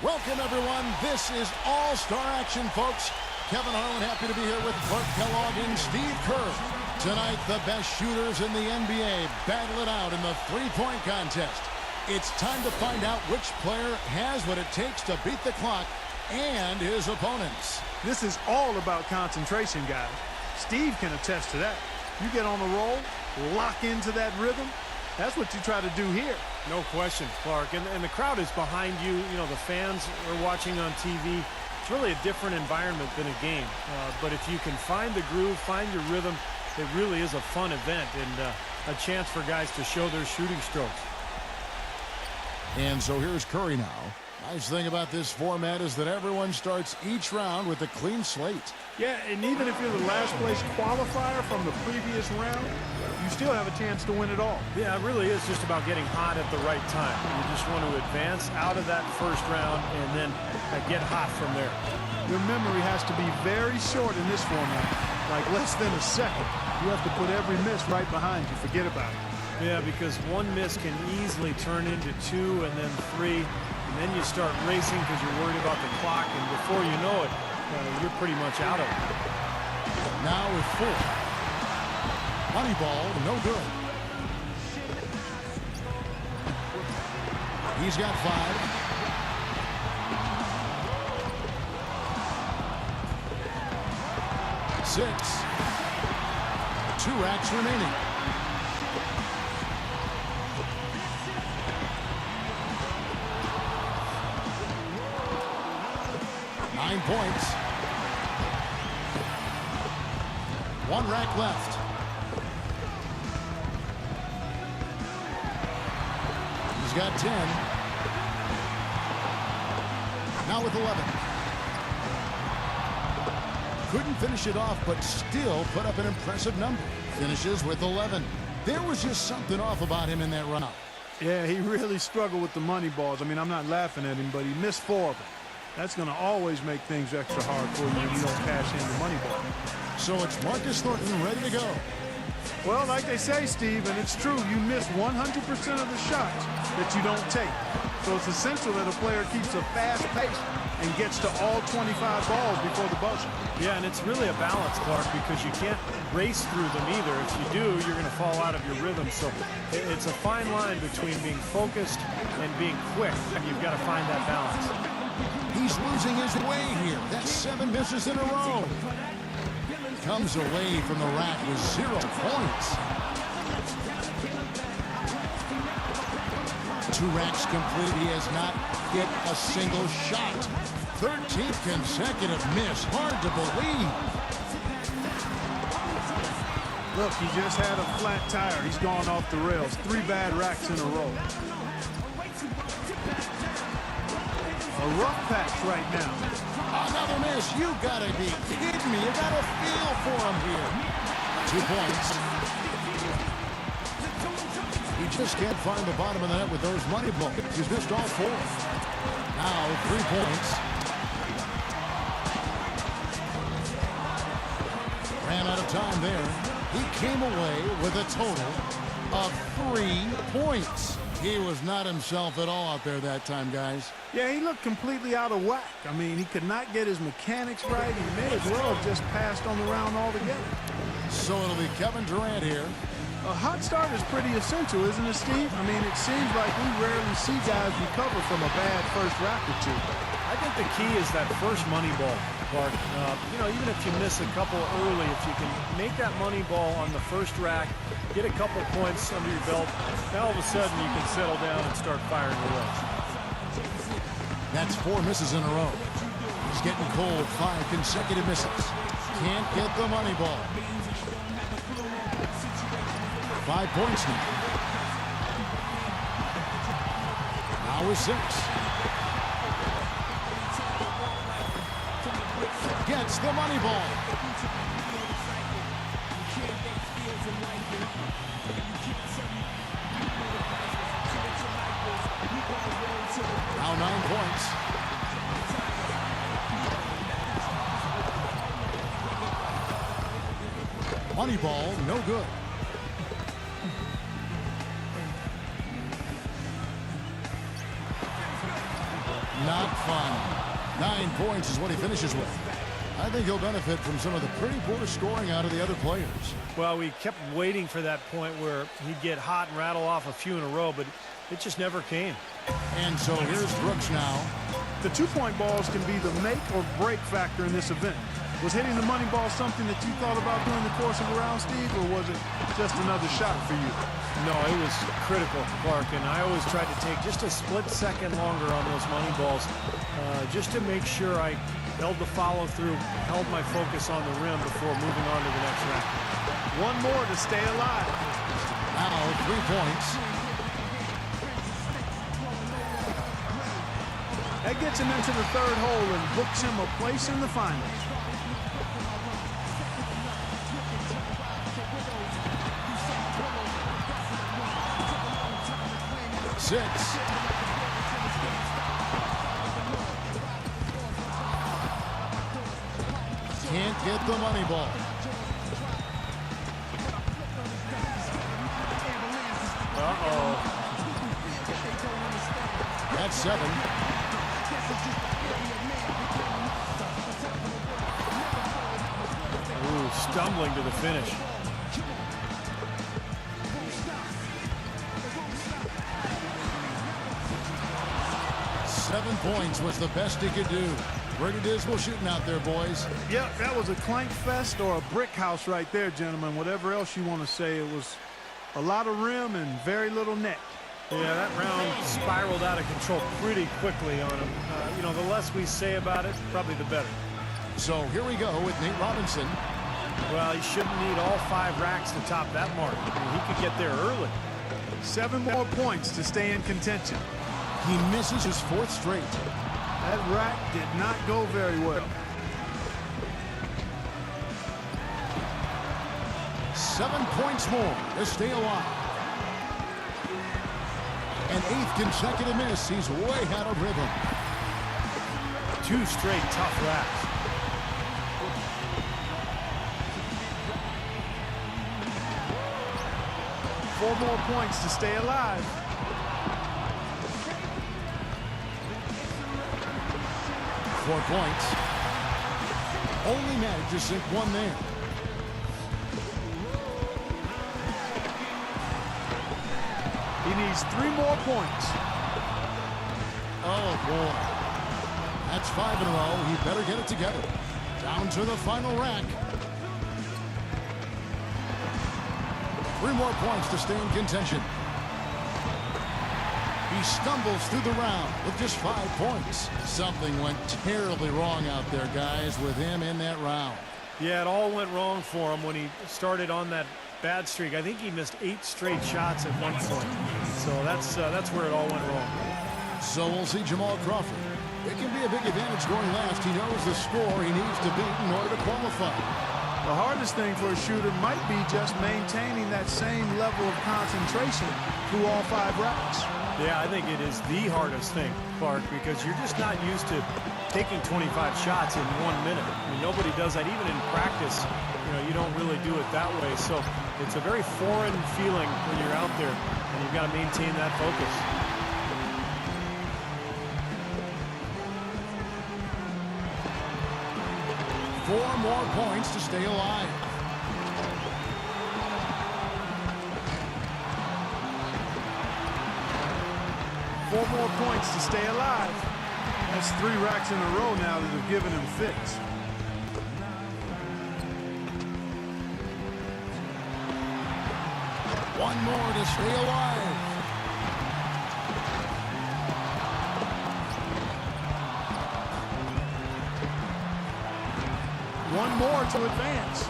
Welcome, everyone. This is all-star action, folks. Kevin Harlan happy to be here with Clark Kellogg and Steve Kerr. Tonight, the best shooters in the NBA battle it out in the three-point contest. It's time to find out which player has what it takes to beat the clock and his opponents. This is all about concentration, guys. Steve can attest to that. You get on a roll, lock into that rhythm. That's what you try to do here. No question, Clark. And the crowd is behind you. You know, the fans are watching on TV. It's really a different environment than a game. But if you can find the groove, find your rhythm, it really is a fun event and a chance for guys to show their shooting strokes. And so here's Curry now. Nice thing about this format is that everyone starts each round with a clean slate. Yeah, and even if you're the last place qualifier from the previous round, you still have a chance to win it all. Yeah, it really is just about getting hot at the right time. You just want to advance out of that first round and then get hot from there. Your memory has to be very short in this format, like less than a second. You have to put every miss right behind you. Forget about it. Yeah, because one miss can easily turn into two and then three. And then you start racing because you're worried about the clock, and before you know it, you're pretty much out of it. Now with 4. Money ball, no good. He's got 5. Six. 2 racks remaining. Points. 1 rack left. He's got 10. Now with 11. Couldn't finish it off, but still put up an impressive number. Finishes with 11. There was just something off about him in that run up. Yeah, he really struggled with the money balls. I mean, I'm not laughing at him, but he missed 4 of them. That's going to always make things extra hard for you when you don't cash in the money ball. So it's Marcus Thornton ready to go. Well, like they say, Steve, and it's true, you miss 100% of the shots that you don't take. So it's essential that a player keeps a fast pace and gets to all 25 balls before the buzzer. Yeah, and it's really a balance, Clark, because you can't race through them either. If you do, you're going to fall out of your rhythm. So it's a fine line between being focused and being quick, and you've got to find that balance. He's losing his way here. That's 7 misses in a row. Comes away from the rack with 0 points. 2 racks complete. He has not hit a single shot. 13th consecutive miss. Hard to believe. Look, he just had a flat tire. He's gone off the rails. 3 bad racks in a row. A rough patch right now. Another miss. You gotta be kidding me. You gotta feel for him here. 2 points. He just can't find the bottom of the net with those money balls. He's missed all 4. Now 3 points. Ran out of time there. He came away with a total of 3 points. He was not himself at all out there that time, guys. Yeah, he looked completely out of whack. I mean, he could not get his mechanics right. He may as well have just passed on the round altogether. So it'll be Kevin Durant here. A hot start is pretty essential, isn't it, Steve? I mean, it seems like we rarely see guys recover from a bad first rack or 2. I think the key is that first money ball, Clark. You know, even if you miss a couple early, if you can make that money ball on the first rack, get a couple points under your belt, now all of a sudden you can settle down and start firing away. That's 4 misses in a row. He's getting cold. 5 consecutive misses. Can't get the money ball. 5 points now. Now with 6. Gets the money ball. Now 9 points. Money ball, no good. Not fun. 9 points is what he finishes with. I think he'll benefit from some of the pretty poor scoring out of the other players. Well, we kept waiting for that point where he'd get hot and rattle off a few in a row, but it just never came. And so here's Brooks now. The two-point balls can be the make or break factor in this event. Was hitting the money ball something that you thought about during the course of the round, Steve, or was it just another shot for you? No, it was critical, Clark, and I always tried to take just a split second longer on those money balls just to make sure I held the follow-through, held my focus on the rim before moving on to the next round. One more to stay alive. Now 3 points. That gets him into the third hole and books him a place in the finals. Six. Can't get the money ball. Uh-oh. That's 7. Ooh, stumbling to the finish. Seven points was the best he could do. Pretty dismal shooting out there, boys. Yep, that was a clank fest or a brick house right there, gentlemen. Whatever else you want to say, it was a lot of rim and very little net. Yeah, that round spiraled out of control pretty quickly on him. You know, the less we say about it, probably the better. So here we go with Nate Robinson. Well, he shouldn't need all 5 racks to top that mark. I mean, he could get there early. 7 more points to stay in contention. He misses his 4th straight. That rack did not go very well. 7 points more to stay alive. An 8th consecutive miss. He's way out of rhythm. 2 straight tough racks. Four more points to stay alive. Four points. Only managed to sink one there. He needs 3 more points. Oh, boy. That's 5 in a row. He better get it together. Down to the final rack. 3 more points to stay in contention. He stumbles through the round with just 5 points. Something went terribly wrong out there, guys, with him in that round. Yeah, it all went wrong for him when he started on that bad streak. I think he missed 8 straight shots at one point. So that's where it all went wrong. So we'll see Jamal Crawford. It can be a big advantage going last. He knows the score he needs to beat in order to qualify. The hardest thing for a shooter might be just maintaining that same level of concentration through all 5 racks. Yeah, I think it is the hardest thing, Clark, because you're just not used to taking 25 shots in 1 minute. I mean, nobody does that. Even in practice, you know, you don't really do it that way. So it's a very foreign feeling when you're out there, and you've got to maintain that focus. Four more points to stay alive. Four more points to stay alive. That's 3 racks in a row now that have given him fits. One more to stay alive. One more to advance.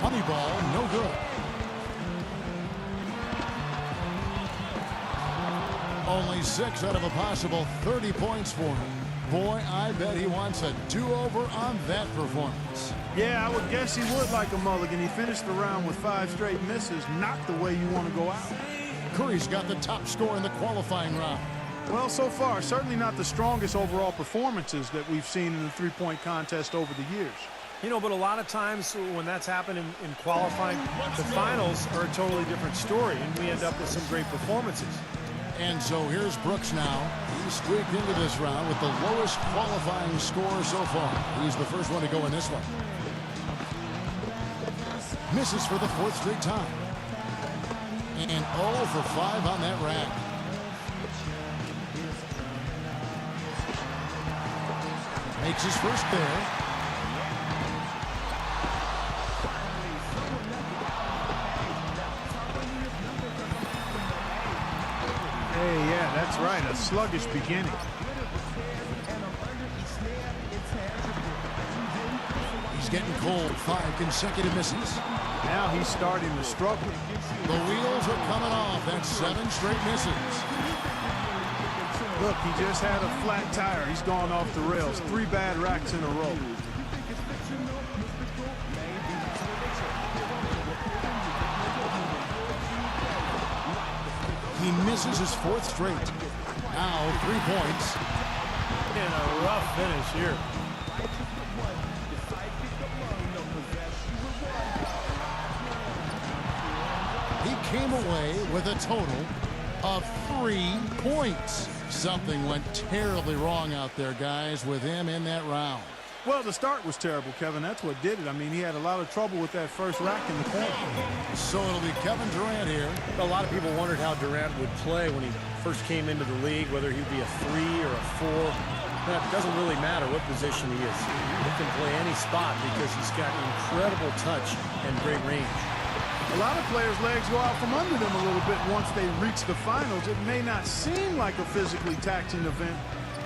Money ball, no good. Only 6 out of a possible 30 points for him. Boy, I bet he wants a do-over on that performance. Yeah, I would guess he would like a mulligan. He finished the round with 5 straight misses. Not the way you want to go out. Curry's got the top score in the qualifying round. Well, so far, certainly not the strongest overall performances that we've seen in the three-point contest over the years. You know, but a lot of times when that's happened in qualifying, the finals are a totally different story, and we end up with some great performances. And so here's Brooks now. He squeaked into this round with the lowest qualifying score so far. He's the first one to go in this one. Misses for the 4th straight time. And 0 for 5 on that rack. Makes his first there. Hey, yeah, that's right. A sluggish beginning. He's getting cold. 5 consecutive misses. Now he's starting to struggle. The wheels are coming off. That's 7 straight misses. Look, he just had a flat tire. He's gone off the rails. 3 bad racks in a row. He misses his 4th straight. Now 3 points. And a rough finish here. He came away with a total of 3 points. Something went terribly wrong out there, guys, with him in that round. Well, the start was terrible, Kevin. That's what did it. I mean, he had a lot of trouble with that first rack in the corner. So it'll be Kevin Durant here. A lot of people wondered how Durant would play when he first came into the league, whether he'd be a 3 or a 4. That doesn't really matter what position he is. He can play any spot because he's got incredible touch and great range. A lot of players' legs go out from under them a little bit once they reach the finals. It may not seem like a physically taxing event,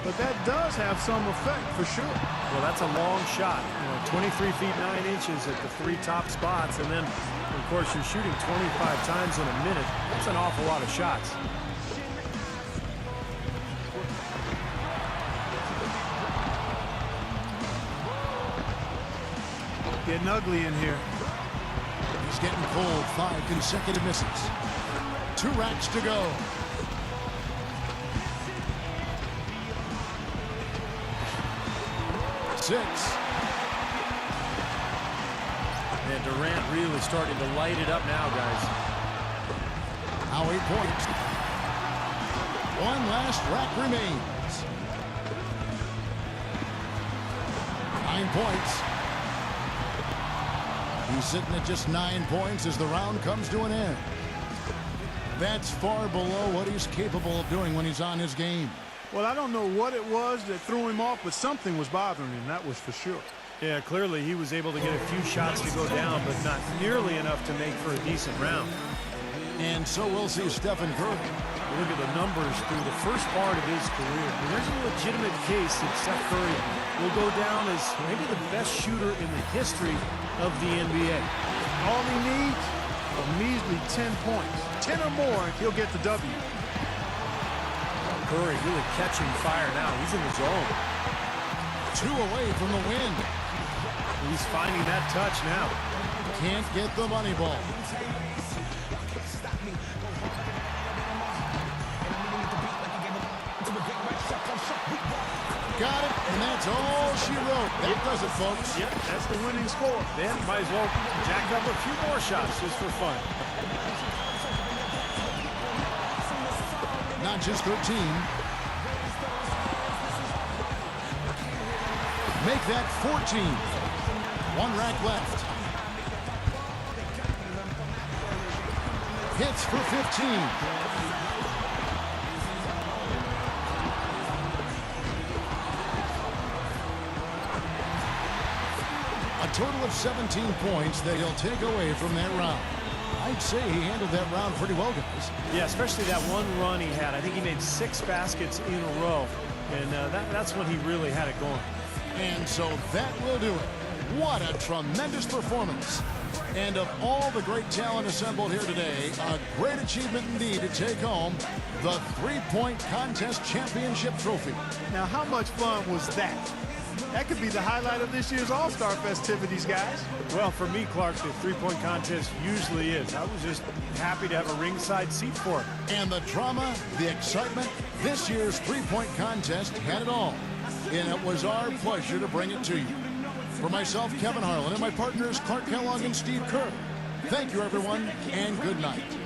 but that does have some effect for sure. Well, that's a long shot. 23 feet 9 inches at the 3 top spots, and then, of course, you're shooting 25 times in a minute. That's an awful lot of shots. Getting ugly in here. He's getting cold. 5 consecutive misses. 2 racks to go. Six. And Durant really starting to light it up now, guys. Now 8 points. 1 last rack remains. 9 points. He's sitting at just 9 points as the round comes to an end. That's far below what he's capable of doing when he's on his game. Well, I don't know what it was that threw him off, but something was bothering him, that was for sure. Yeah, clearly he was able to get a few shots to go down, but not nearly enough to make for a decent round. And so we'll see Stephen Curry. Look at the numbers through the first part of his career. There's a legitimate case that Steph Curry will go down as maybe the best shooter in the history of the NBA. All he needs, a measly 10 points. 10 or more, and he'll get the W. Curry really catching fire now. He's in the zone. 2 away from the win. He's finding that touch now. Can't get the money ball. Got it, and that's all she wrote. That does it, folks. Yep, that's the winning score. Then might as well jack up a few more shots just for fun. Not just 13. Make that 14. 1 rack left. Hits for 15. A total of 17 points that he'll take away from that round. I'd say he handled that round pretty well, guys. Yeah, especially that one run he had. I think he made 6 baskets in a row, and that's when he really had it going. And so that will do it. What a tremendous performance. And of all the great talent assembled here today, a great achievement indeed to take home the 3-point contest championship trophy. Now, how much fun was that? That could be the highlight of this year's All-Star festivities, guys. Well, for me, Clark, the 3-point contest usually is. I was just happy to have a ringside seat for it. And the drama, the excitement, this year's 3-point contest had it all. And it was our pleasure to bring it to you. For myself, Kevin Harlan, and my partners, Clark Kellogg and Steve Kerr, thank you, everyone, and good night.